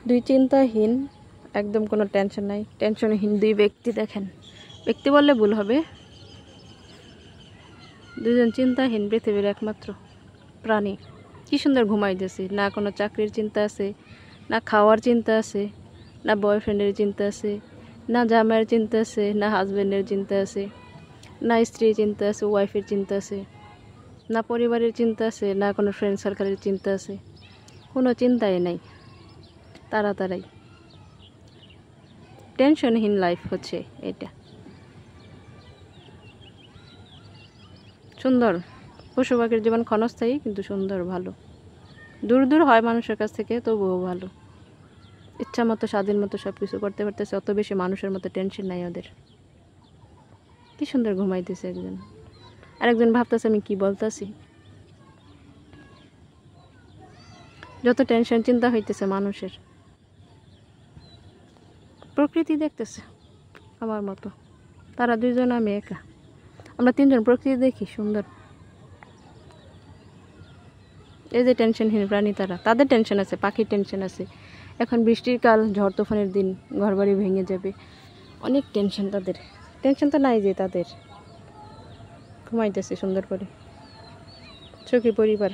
দুই চিন্তাহীন, একদম কোনো টেনশন নাই, টেনশনহীন দুই ব্যক্তি। দেখেন, ব্যক্তি বললে ভুল হবে, দুজন চিন্তাহীন পৃথিবীর একমাত্র প্রাণী। কি সুন্দর ঘুমাইতেছি, না কোনো চাকরির চিন্তা আছে, না খাওয়ার চিন্তা আছে, না বয়ফ্রেন্ডের চিন্তা আছে, না জামাইয়ের চিন্তা আছে, না হাজব্যান্ডের চিন্তা আছে, না স্ত্রীর চিন্তা আছে, ওয়াইফের চিন্তা আছে, না পরিবারের চিন্তা আছে, না কোনো ফ্রেন্ড সার্কেলের চিন্তা আছে। কোনো চিন্তাই নাই, তাড়াতাড়ি। টেনশনহীন লাইফ হচ্ছে এটা। সুন্দর। পশু পাখির জীবন ক্ষণস্থায়ী, কিন্তু সুন্দর, ভালো। দূর দূর হয় মানুষের কাছ থেকে, তবুও ভালো। ইচ্ছা মতো স্বাধীন মতো সব কিছু করতে পারতেছে, অত বেশি মানুষের মতো টেনশন নাই ওদের। কি সুন্দর ঘুমাইতেছে একজন, আরেকজন ভাবতেছে আমি কি বলতেছি। যত টেনশন চিন্তা হইতেছে মানুষের, প্রকৃতি দেখতেছে আমার মতো। তারা দুইজন, আমি একা। আমরা তিনজন প্রকৃতি দেখি, সুন্দর। এই যে টেনশনহীন প্রাণী, তাদের টেনশন আছে, পাখির টেনশন আছে। এখন বৃষ্টির কাল, ঝড় তুফানের দিন, ঘরবাড়ি ভেঙে যাবে, অনেক টেনশন তাদের। টেনশন তো নাই যে তাদের, ঘুমাইতেছে সুন্দর করে, সুখী পরিবার।